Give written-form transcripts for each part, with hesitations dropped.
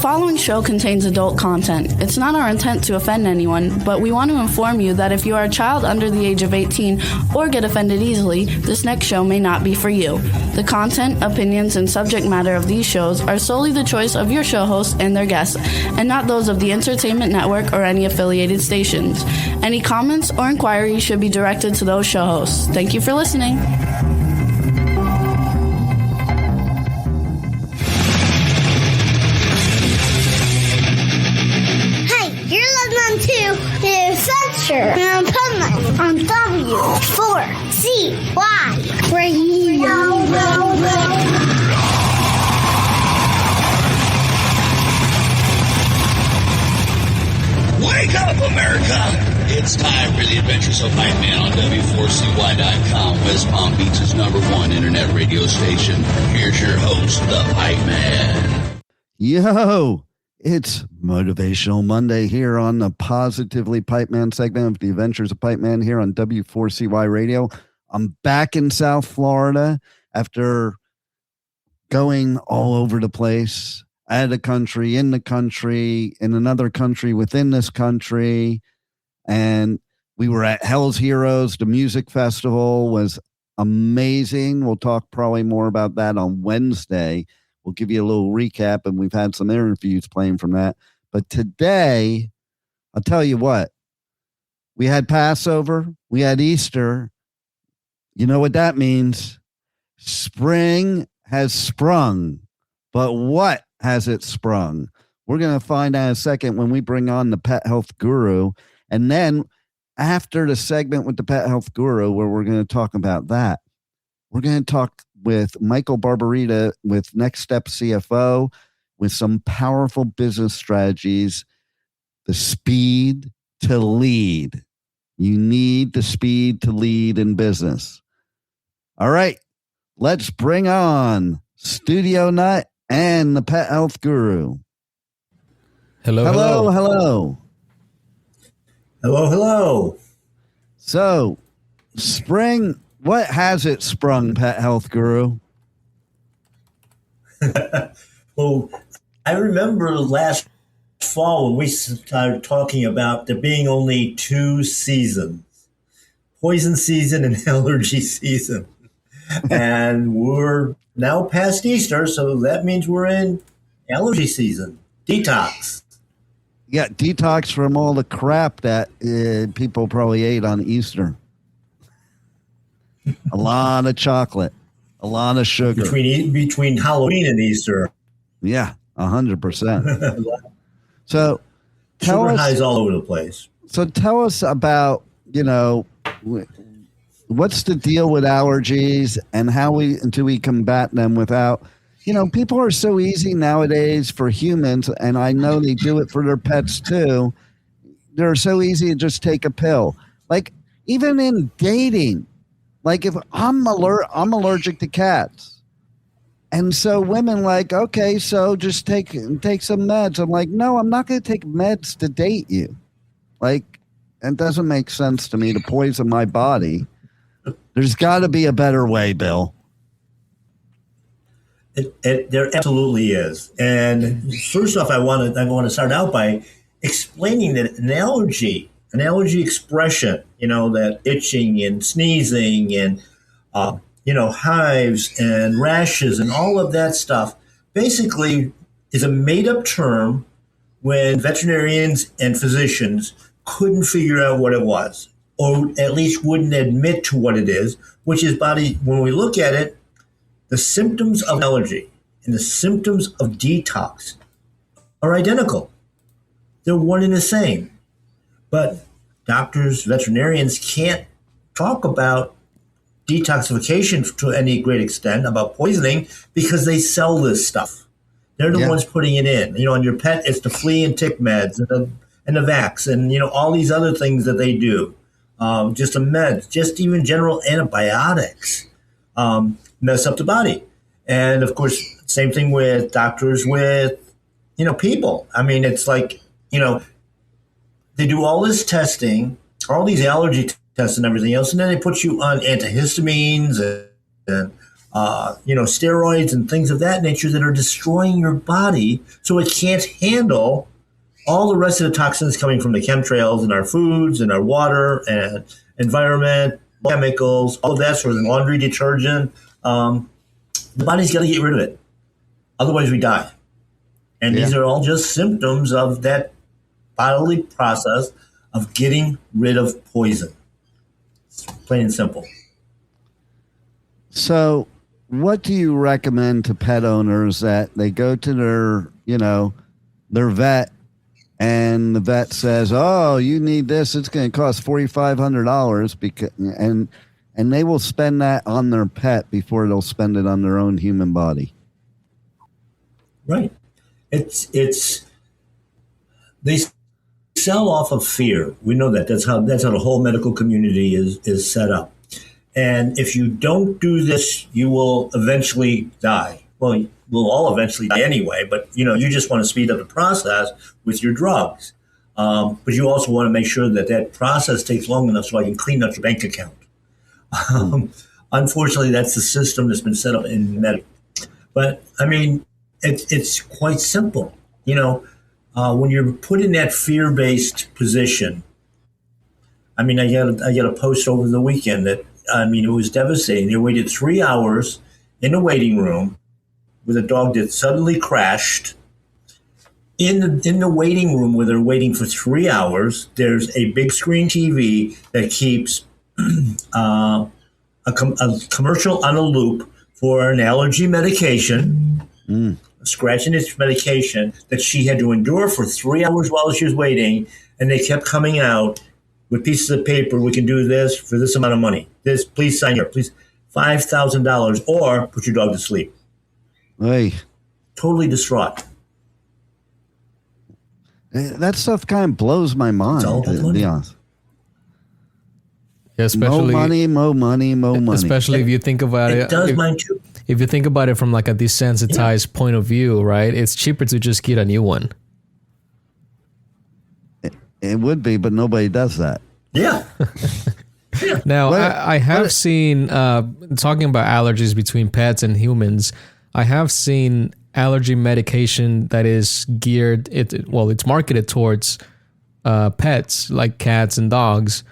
following show contains adult content. It's not our intent to offend anyone, but we want to inform you that if you are a child under the age of 18 or get offended easily, this next show may not be for you. The content, opinions, and subject matter of these shows are solely the choice of your show hosts and their guests, and not those of the Entertainment Network or any affiliated stations. Any comments or inquiries should be directed to those show hosts. Thank you for listening. To the Adventures of Pipeman on W4CY Radio. Wake up, America! It's time for the Adventures of Pipeman on W4CY.com, West Palm Beach's #1 internet radio station. Here's your host, the Pipeman. Yo! It's Motivational Monday here on the Positively Pipeman segment of the Adventures of Pipeman here on W4CY Radio. I'm back in South Florida after going all over the place, out of the country, in another country, within this country. And we were at Hell's Heroes. The music festival was amazing. We'll talk probably more about that on Wednesday. We'll give you a little recap, and we've had some interviews playing from that. But today, I'll tell you what, we had Passover, we had Easter. You know what that means? Spring has sprung. But what has it sprung? We're going to find out in a second when we bring on the pet health guru. And then after the segment with the pet health guru, where we're going to talk about that, we're going to talk with Michael Barbarita with Next Step CFO with some powerful business strategies, the speed to lead. You need the speed to lead in business. All right, let's bring on Studio Nut and the Pet Health Guru. Hello. So, spring, what has it sprung, Pet Health Guru? Well, I remember last fall when we started talking about there being only two seasons, poison season and allergy season. And we're now past Easter, so that means we're in allergy season. Detox. Yeah, detox from all the crap that people probably ate on Easter. A lot of chocolate, a lot of sugar. Between Halloween and Easter. Yeah, 100%. So tell sugar us, highs all over the place. So tell us about, what's the deal with allergies and how do we combat them without, people are so easy nowadays for humans, and I know they do it for their pets too. They're so easy to just take a pill. Like even in dating, like if I'm allergic to cats. And so women like, okay, so just take some meds. I'm like, no, I'm not going to take meds to date you. Like, it doesn't make sense to me to poison my body. There's got to be a better way, Bill. There absolutely is. And first off, I want to start out by explaining that an allergy expression, that itching and sneezing and, hives and rashes and all of that stuff basically is a made-up term when veterinarians and physicians couldn't figure out what it was, or at least wouldn't admit to what it is, which is when we look at it, the symptoms of allergy and the symptoms of detox are identical. They're one and the same. But doctors, veterinarians can't talk about detoxification to any great extent, about poisoning, because they sell this stuff. They're the ones putting it in. On your pet, it's the flea and tick meds and the Vax and, all these other things that they do. Just the meds, just even general antibiotics mess up the body. And, of course, same thing with doctors with, people. I mean, it's like, they do all this testing, all these allergy tests and everything else, and then they put you on antihistamines and steroids and things of that nature that are destroying your body so it can't handle all the rest of the toxins coming from the chemtrails in our foods and our water and environment, chemicals, all of that sort of laundry detergent. The body's got to get rid of it. Otherwise we die. And these are all just symptoms of that bodily process of getting rid of poison. It's plain and simple. So what do you recommend to pet owners that they go to their vet and the vet says, "Oh, you need this. It's going to cost $4,500 because," and they will spend that on their pet before they'll spend it on their own human body. Right. It's they sell off of fear. We know that. That's how the whole medical community is set up. And if you don't do this, you will eventually die. Well, we'll all eventually die anyway, but you just want to speed up the process with your drugs. But you also want to make sure that process takes long enough so I can clean up your bank account. Unfortunately, that's the system that's been set up in medicine. But I mean, it's quite simple. When you're put in that fear-based position, I mean, I got a post over the weekend that, it was devastating. They waited 3 hours in a waiting room with a dog that suddenly crashed. In the waiting room where they're waiting for 3 hours, there's a big screen TV that keeps a commercial on a loop for an allergy medication, a scratch and itch medication that she had to endure for 3 hours while she was waiting, and they kept coming out with pieces of paper. We can do this for this amount of money. This, please sign here. Please, $5,000, or put your dog to sleep. Hey, totally distraught. That stuff kind of blows my mind. To be honest. Yeah, especially more money. Especially if you think about it. It does mine too. If you think about it from like a desensitized point of view, right? It's cheaper to just get a new one. It would be, but nobody does that. Yeah. Now, I have seen, talking about allergies between pets and humans, I have seen allergy medication that is geared, it's marketed towards pets, like cats and dogs.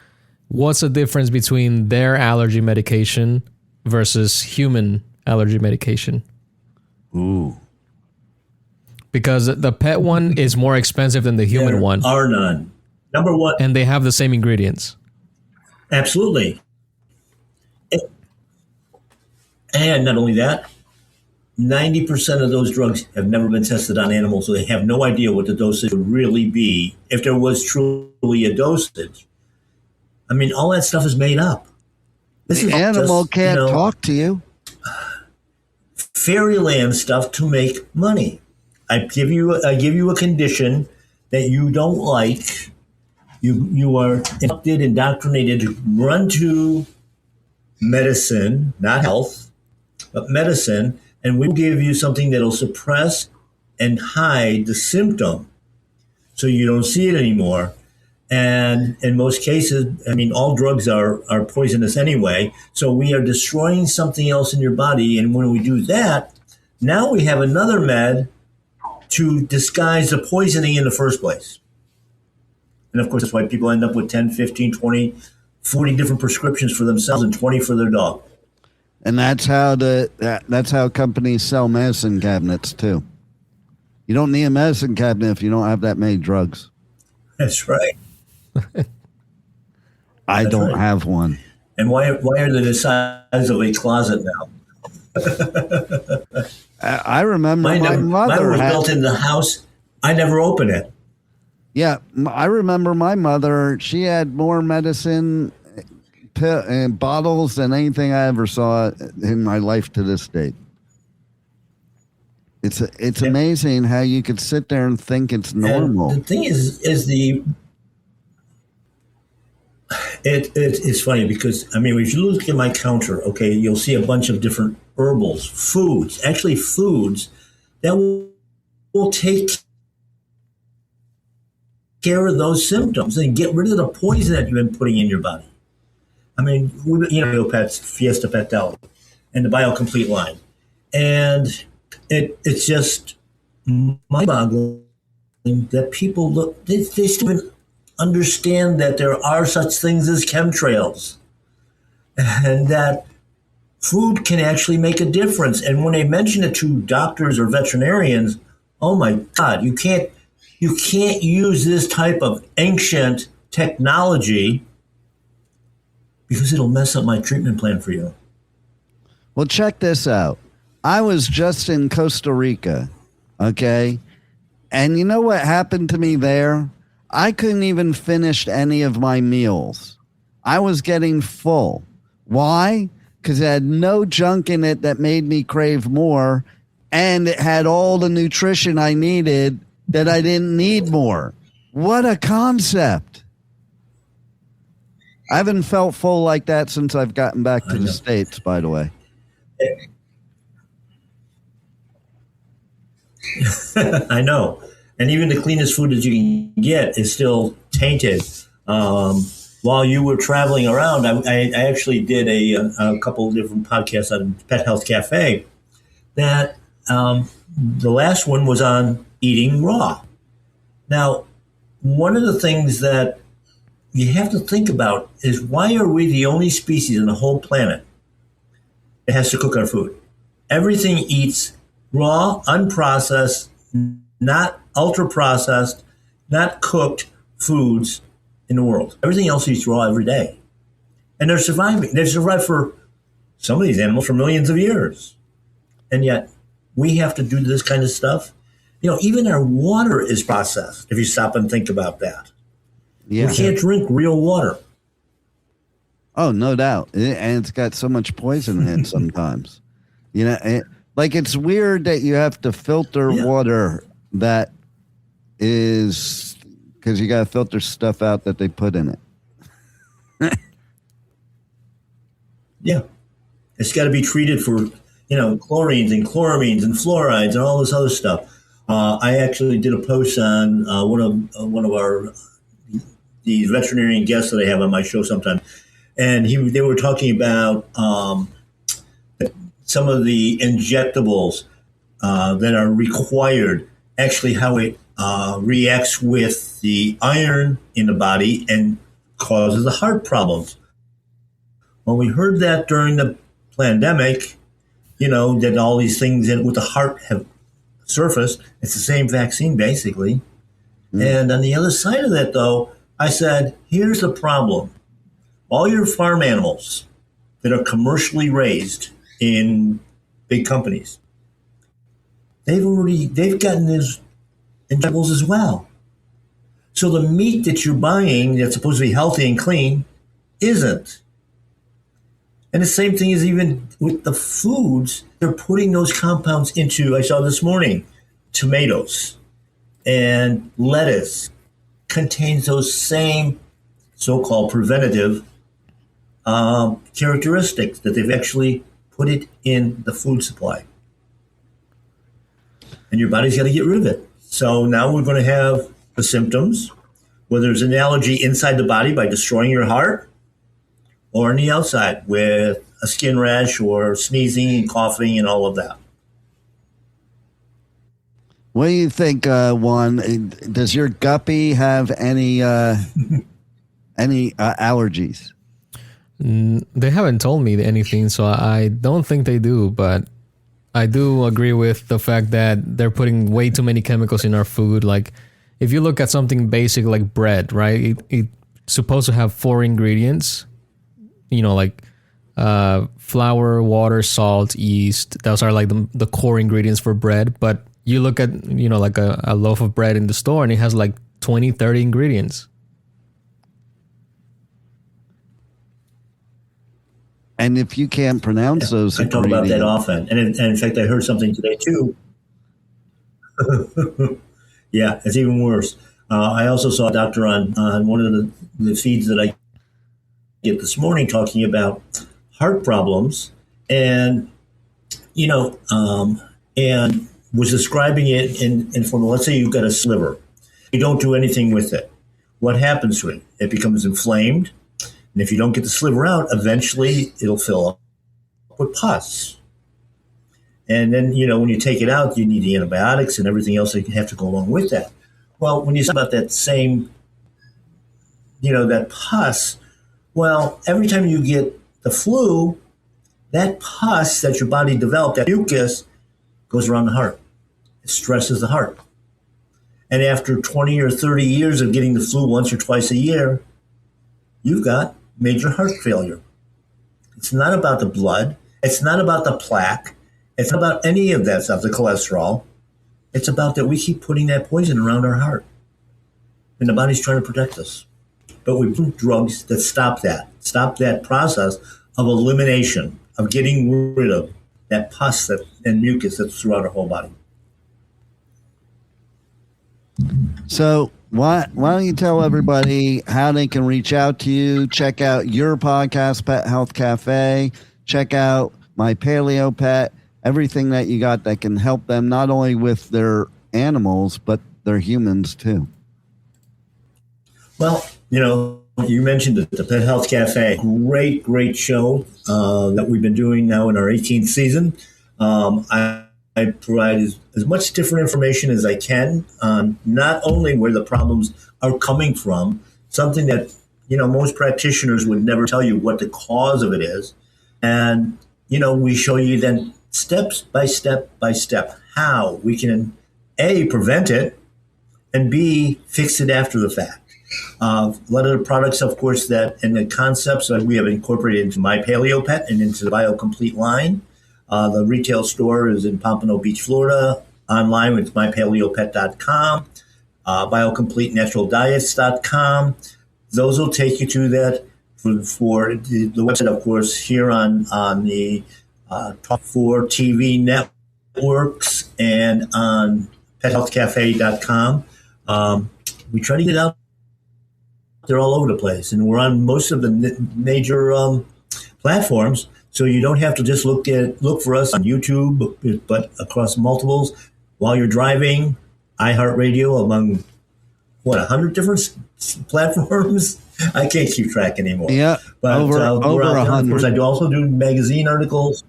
What's the difference between their allergy medication versus human allergy medication? Ooh. Because the pet one is more expensive than the human one. There are none. Number one. And they have the same ingredients. Absolutely. And not only that, 90% of those drugs have never been tested on animals, so they have no idea what the dosage would really be if there was truly a dosage. I mean, all that stuff is made up. The animal can't talk to you. Fairyland stuff to make money. I give you a condition that you don't like. You are indoctrinated to run to medicine, not health, but medicine, and we'll give you something that'll suppress and hide the symptom so you don't see it anymore. And in most cases, I mean, all drugs are poisonous anyway, so we are destroying something else in your body, and when we do that, now we have another med to disguise the poisoning in the first place. And of course, that's why people end up with 10, 15, 20, 40 different prescriptions for themselves and 20 for their dog. And that's how companies sell medicine cabinets too. You don't need a medicine cabinet if you don't have that many drugs. That's right. I don't have one. And why are they the size of a closet now? I remember my mother mine was built in the house. I never opened it. Yeah, I remember my mother. She had more medicine and bottles than anything I ever saw in my life to this date. It's amazing how you could sit there and think it's normal. And the thing is it's funny because, I mean, if you look at my counter, okay, you'll see a bunch of different herbals, foods that will take care of those symptoms and get rid of the poison that you've been putting in your body. I mean, Pets, Fiesta Pet Deli. and the BioComplete line. And it's just mind-boggling that people look, they still even understand that there are such things as chemtrails and that food can actually make a difference. And when they mention it to doctors or veterinarians, oh my God, you can't use this type of ancient technology because it'll mess up my treatment plan for you. Well, check this out. I was just in Costa Rica, okay? And you know what happened to me there? I couldn't even finish any of my meals. I was getting full. Why? Because it had no junk in it that made me crave more, and it had all the nutrition I needed that I didn't need more. What a concept. I haven't felt full like that since I've gotten back to the States, by the way. I know. And even the cleanest food that you can get is still tainted. While you were traveling around, I actually did a couple of different podcasts on Pet Health Cafe. That the last one was on eating raw. Now, one of the things that you have to think about is why are we the only species on the whole planet that has to cook our food? Everything eats raw, unprocessed, not ultra-processed, not cooked foods in the world. Everything else eats raw every day. And they're surviving. They've survived for some of these animals for millions of years. And yet we have to do this kind of stuff. You know, even our water is processed, if you stop and think about that. Yeah. We can't drink real water. Oh, no doubt. And it's got so much poison in it sometimes. You know, it's weird that you have to filter water that is... because you got to filter stuff out that they put in it. Yeah. It's got to be treated for, chlorines and chloramines and fluorides and all this other stuff. I actually did a post on one of our the veterinarian guests that I have on my show sometimes. And they were talking about some of the injectables that are required, actually how it reacts with the iron in the body and causes the heart problems. When we heard that during the pandemic, that all these things with the heart have surfaced. It's the same vaccine, basically. And on the other side of that, though, I said, here's the problem. All your farm animals that are commercially raised in big companies, they've gotten these injectables as well. So the meat that you're buying that's supposed to be healthy and clean isn't. And the same thing is even with the foods. They're putting those compounds into, I saw this morning, tomatoes and lettuce contains those same so-called preventative characteristics that they've actually put it in the food supply. And your body's got to get rid of it. So now we're going to have the symptoms, whether it's an allergy inside the body by destroying your heart or on the outside with a skin rash or sneezing and coughing and all of that. What do you think, Juan? Does your guppy have any allergies? They haven't told me anything, so I don't think they do, but I do agree with the fact that they're putting way too many chemicals in our food. Like, if you look at something basic like bread, right? It's supposed to have 4 ingredients, like flour, water, salt, yeast. Those are like the core ingredients for bread. But you look at, like a loaf of bread in the store and it has like 20, 30 ingredients. And if you can't pronounce those, I talk about that often. And in fact, I heard something today too. Yeah, it's even worse. I also saw a doctor on one of the feeds that I get this morning talking about heart problems and, and was describing it in form of, let's say you've got a sliver. You don't do anything with it. What happens to it? It becomes inflamed. And if you don't get the sliver out, eventually it'll fill up with pus. And then, when you take it out, you need the antibiotics and everything else that have to go along with that. Well, when you talk about that same, that pus, well, every time you get the flu, that pus that your body developed, that mucus, goes around the heart. It stresses the heart. And after 20 or 30 years of getting the flu once or twice a year, you've got major heart failure. It's not about the blood. It's not about the plaque. It's not about any of that stuff, the cholesterol. It's about that we keep putting that poison around our heart. And the body's trying to protect us. But we put drugs that stop that process of elimination, of getting rid of that pus and mucus that's throughout our whole body. So why don't you tell everybody how they can reach out to you, check out your podcast, Pet Health Cafe, check out My Paleo Pet, everything that you got that can help them not only with their animals, but their humans too. Well, you mentioned the Pet Health Cafe. Great show that we've been doing now in our 18th season. I provide as much different information as I can on not only where the problems are coming from, something that, most practitioners would never tell you what the cause of it is. And, we show you then step by step how we can, A, prevent it, and B, fix it after the fact. A lot of the products, of course, that and the concepts that we have incorporated into My Paleo Pet and into the BioComplete line. The retail store is in Pompano Beach, Florida. Online with mypaleopet.com, biocompletenaturaldiets.com. Those will take you to that for the website, of course, here on the Top 4 TV networks and on pethealthcafe.com. We try to get out there all over the place, and we're on most of the major platforms. So you don't have to just look for us on YouTube, but across multiples while you're driving, iHeartRadio, among 100 different platforms. I can't keep track anymore. Yeah, but over 100. Of course, I also do magazine articles.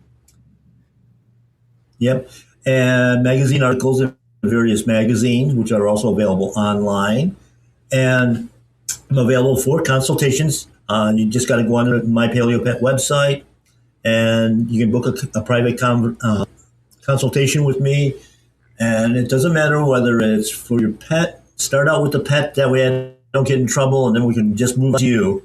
Yep, and magazine articles in various magazines, which are also available online, and I'm available for consultations. You just got to go on to My Paleo Pet website. And you can book a private consultation with me. And it doesn't matter whether it's for your pet. Start out with the pet. That way I don't get in trouble. And then we can just move to you.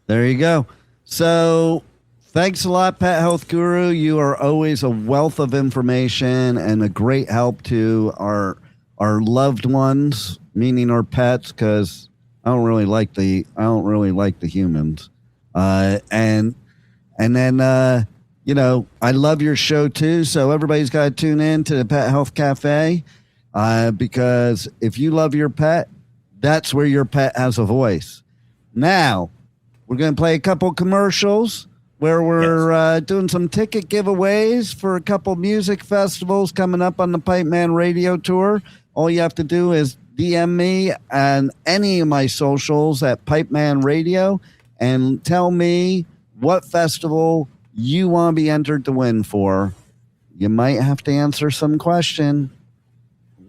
There you go. So thanks a lot, Pet Health Guru. You are always a wealth of information and a great help to our loved ones, meaning our pets, because I don't really like the humans. And then, I love your show too. So everybody's got to tune in to the Pet Health Cafe because if you love your pet, that's where your pet has a voice. Now, we're going to play a couple commercials where we're doing some ticket giveaways for a couple music festivals coming up on the Pipeman Radio Tour. All you have to do is DM me on any of my socials at Pipeman Radio and tell me what festival you want to be entered to win for. You might have to answer some question.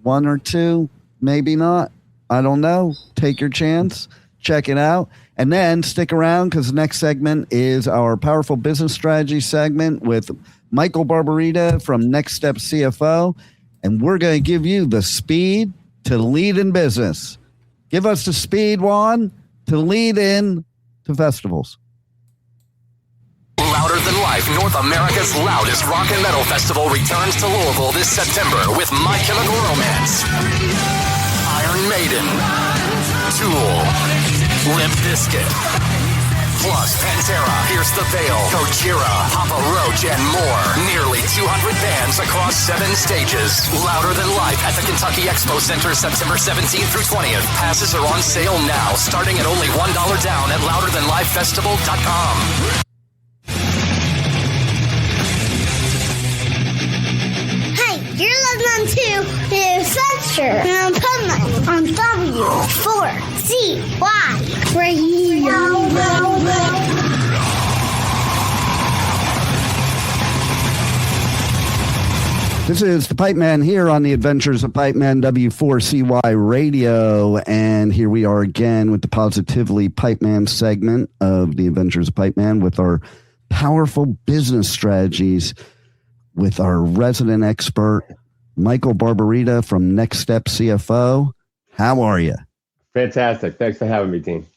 1 or 2, maybe not. I don't know. Take your chance. Check it out. And then stick around because the next segment is our Powerful Business Strategy segment with Michael Barbarita from Next Step CFO. And we're going to give you the speed to lead in business. Give us the speed, Juan, to lead in to festivals. Louder Than Life, North America's loudest rock and metal festival returns to Louisville this September with My Chemical Romance, Iron Maiden, Tool, Limp Bizkit, plus Pantera, Pierce the Veil, Gojira, Papa Roach, and more. Nearly 200 bands across 7 stages. Louder Than Life at the Kentucky Expo Center, September 17th through 20th. Passes are on sale now, starting at only $1 down at louderthanlifefestival.com. You're listening to The Adventures of Pipeman on W4CY Radio. This is the Pipeman here on the Adventures of Pipeman, W4CY Radio. And here we are again with the Positively Pipeman segment of the Adventures of Pipeman with our powerful business strategies with our resident expert, Michael Barbarita from Next Step CFO. How are you? Fantastic. Thanks for having me, Dean.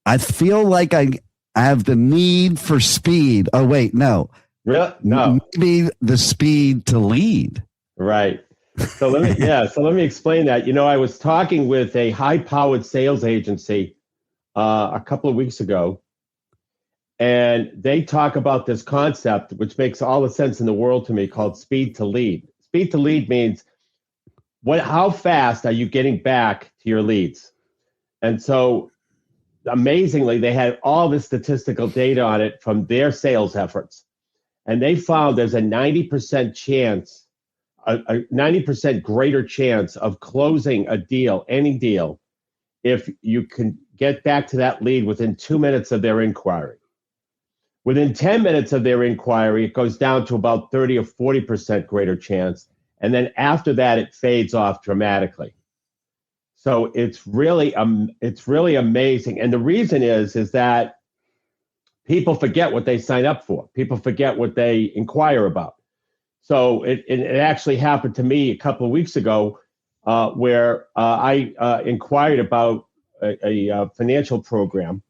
I feel like I have the need for speed. Oh, wait, no. Really? No. Maybe the speed to lead. Right. So let me explain that. You know, I was talking with a high-powered sales agency a couple of weeks ago, and they talk about this concept, which makes all the sense in the world to me, called speed to lead. Speed to lead means how fast are you getting back to your leads? And so amazingly, they had all this statistical data on it from their sales efforts. And they found there's a 90% chance, a 90% greater chance of closing a deal, any deal, if you can get back to that lead within 2 minutes of their inquiry. Within 10 minutes of their inquiry, it goes down to about 30 or 40% greater chance. And then after that, it fades off dramatically. So it's really amazing. And the reason is that people forget what they sign up for. People forget what they inquire about. So it actually happened to me a couple of weeks ago where I inquired about a financial program,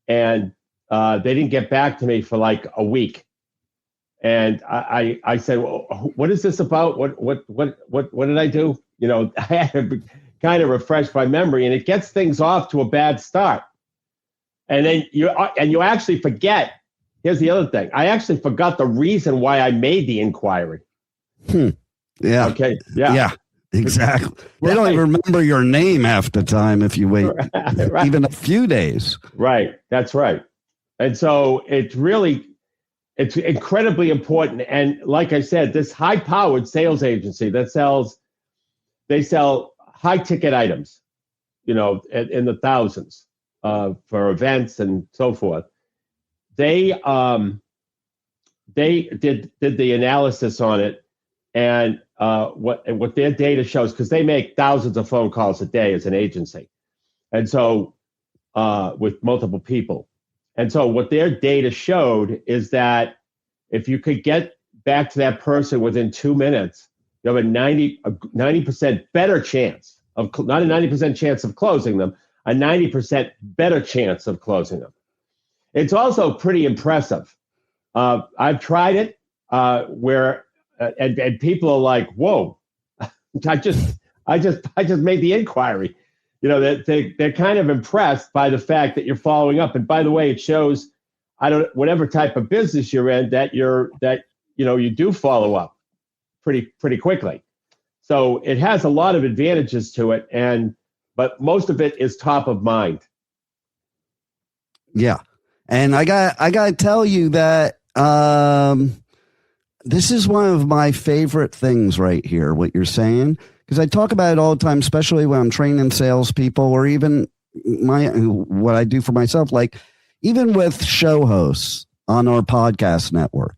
and they didn't get back to me for like a week. And I said, well, what is this about? What did I do? You know, I had to kind of refresh my memory, and it gets things off to a bad start. And then you actually forget. Here's the other thing. I actually forgot the reason why I made the inquiry. Yeah. Okay. Yeah. Yeah. Exactly. They don't even remember your name half the time if you wait right. even a few days. Right. That's right. And so it's incredibly important. And like I said, this high-powered sales agency that they sell high-ticket items, you know, in the thousands. For events and so forth, they did the analysis on it, and what their data shows, because they make thousands of phone calls a day as an agency, and so with multiple people, and so what their data showed is that if you could get back to that person within 2 minutes, you have a 90% better chance of not a 90% chance of closing them. A 90% better chance of closing them. It's also pretty impressive. I've tried it where people are like, "Whoa, I just made the inquiry." You know, they're kind of impressed by the fact that you're following up. And by the way, it shows whatever type of business you're in that you do follow up pretty quickly. So it has a lot of advantages to it, but most of it is top of mind. Yeah. And I got to tell you that this is one of my favorite things right here, what you're saying, because I talk about it all the time, especially when I'm training salespeople or even what I do for myself, like even with show hosts on our podcast network.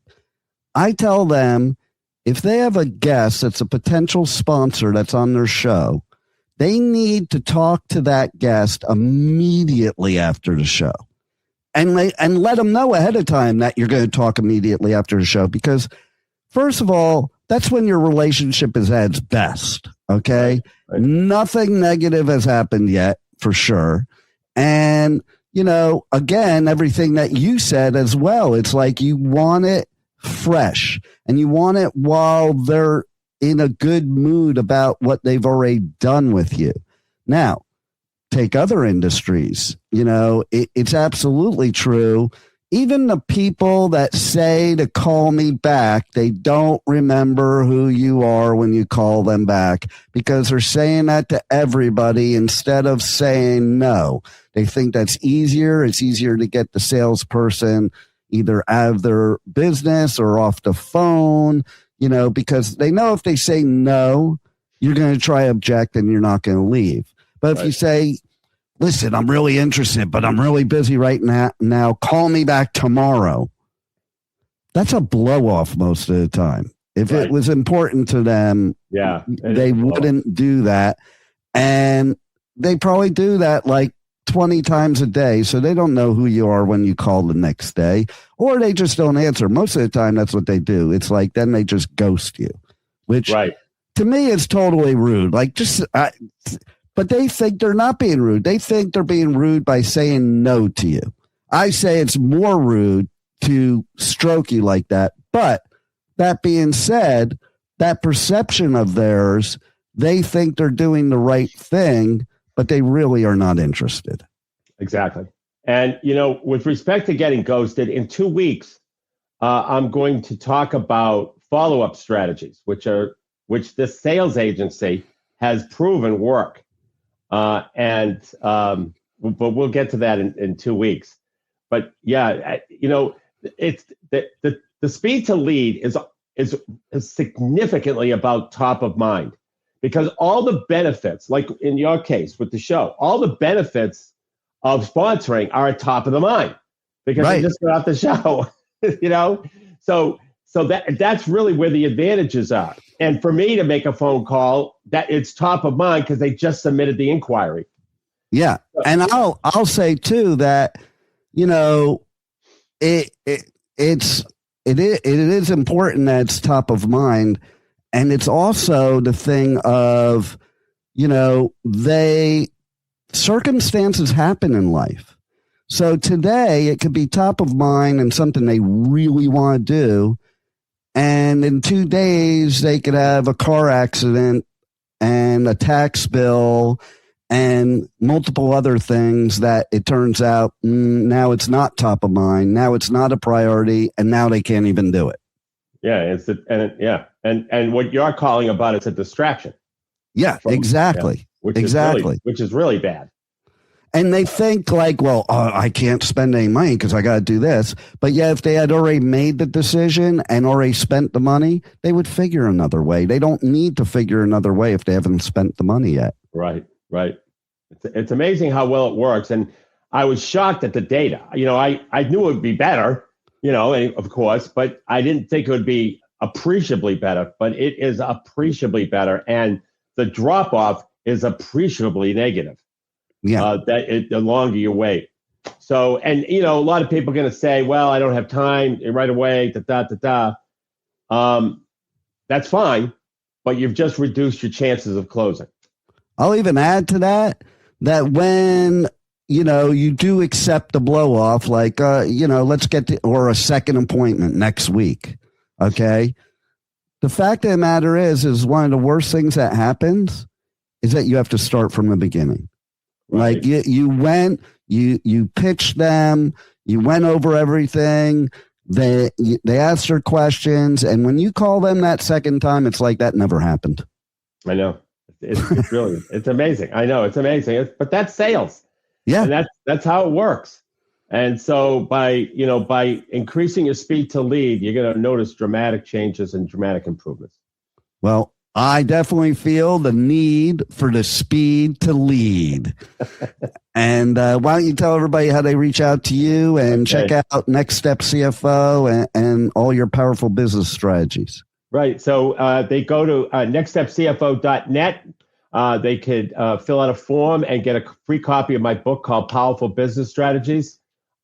I tell them if they have a guest that's a potential sponsor that's on their show, they need to talk to that guest immediately after the show and let them know ahead of time that you're going to talk immediately after the show, because first of all, that's when your relationship is at its best. Okay. Right. Nothing negative has happened yet for sure. And, you know, again, everything that you said as well, it's like you want it fresh and you want it while they're in a good mood about what they've already done with you. Now, take other industries. You know, it's absolutely true. Even the people that say to call me back, they don't remember who you are when you call them back, because they're saying that to everybody instead of saying no. They think that's easier. It's easier to get the salesperson either out of their business or off the phone, you know, because they know if they say no, you're going to try object and you're not going to leave. But if you say, listen, I'm really interested, but I'm really busy right now, call me back tomorrow. That's a blow off most of the time. If it was important to them, they wouldn't do that. And they probably do that like 20 times a day. So they don't know who you are when you call the next day, or they just don't answer. Most of the time, that's what they do. It's like, then they just ghost you, which to me is totally rude. Like but they think they're not being rude. They think they're being rude by saying no to you. I say it's more rude to stroke you like that. But that being said, that perception of theirs, they think they're doing the right thing, but they really are not interested. Exactly. And, with respect to getting ghosted, in 2 weeks, I'm going to talk about follow-up strategies, which this sales agency has proven work. But we'll get to that in 2 weeks. But it's the speed to lead is significantly about top of mind, because all the benefits, like in your case with the show, all the benefits of sponsoring are at top of the mind because they just got off the show, So that's really where the advantages are. And for me to make a phone call, that it's top of mind because they just submitted the inquiry. Yeah, and I'll say too that it is important that it's top of mind, and it's also the thing of circumstances happen in life. So today it could be top of mind and something they really want to do, and in 2 days they could have a car accident and a tax bill and multiple other things that it turns out now it's not top of mind. Now it's not a priority, and now they can't even do it. Yeah, and what you're calling about is a distraction. Yeah, exactly. Which is really bad. And they think like, well, I can't spend any money because I got to do this. But yeah, if they had already made the decision and already spent the money, they would figure another way. They don't need to figure another way if they haven't spent the money yet. Right. It's amazing how well it works. And I was shocked at the data. I knew it would be better, of course, but I didn't think it would be appreciably better. But it is appreciably better. And the drop off is appreciably negative. Yeah. The longer you wait. So, and, a lot of people are going to say, well, I don't have time right away. That's fine. But you've just reduced your chances of closing. I'll even add to that when, you do accept the blow off, like, let's get or a second appointment next week. Okay. The fact of the matter is one of the worst things that happens is that you have to start from the beginning. Right. Like you went, you pitched them, you went over everything. They asked their questions. And when you call them that second time, it's like that never happened. I know. It's really, it's amazing. I know it's amazing, but that's sales. Yeah. And that's how it works. And so by increasing your speed to lead, you're going to notice dramatic changes and dramatic improvements. Well, I definitely feel the need for the speed to lead. And why don't you tell everybody how they reach out to you and check out Next Step CFO and all your powerful business strategies? Right. So they go to nextstepcfo.net. They could fill out a form and get a free copy of my book called Powerful Business Strategies.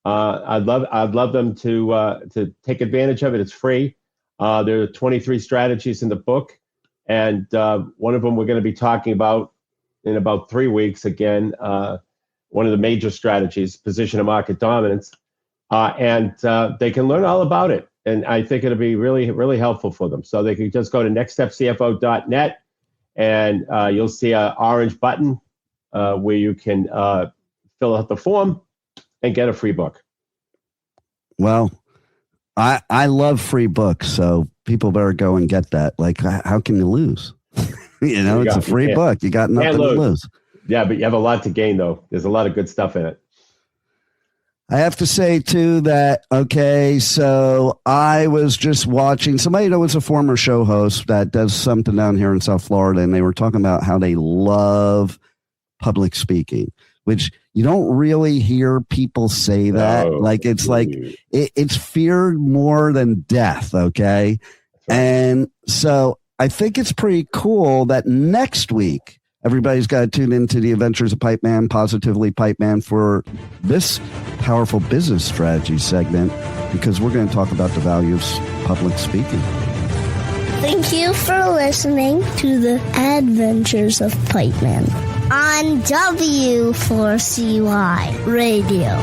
I'd love them to take advantage of it. It's free. There are 23 strategies in the book. And one of them we're going to be talking about in about 3 weeks again. One of the major strategies, position of market dominance. And they can learn all about it. And I think it'll be really, really helpful for them. So they can just go to nextstepcfo.net and you'll see an orange button where you can fill out the form and get a free book. Well, I love free books, so people better go and get that. Like, how can you lose? It's a free book. You got nothing to lose. Yeah, but you have a lot to gain, though. There's a lot of good stuff in it. I have to say, too, that, so I was just watching somebody that was a former show host that does something down here in South Florida, and they were talking about how they love public speaking, which you don't really hear people say that. It's feared more than death, okay? And so I think it's pretty cool that next week, everybody's got to tune into the Adventures of Pipeman, Positively Pipeman, for this powerful business strategy segment, because we're going to talk about the value of public speaking. Thank you for listening to the Adventures of Pipeman on W4CY Radio.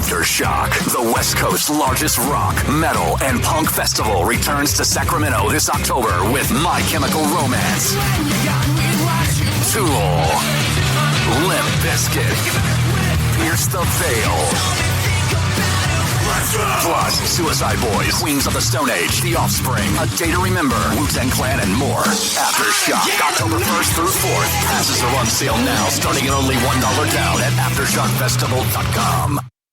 Aftershock, the West Coast's largest rock, metal, and punk festival, returns to Sacramento this October with My Chemical Romance, Tool, Limp Bizkit, Pierce the Veil, plus Suicide Boys, Queens of the Stone Age, The Offspring, A Day to Remember, Wu-Tang Clan, and more. Aftershock, October 1st through 4th. Passes are on sale now, starting at only $1 down at AftershockFestival.com.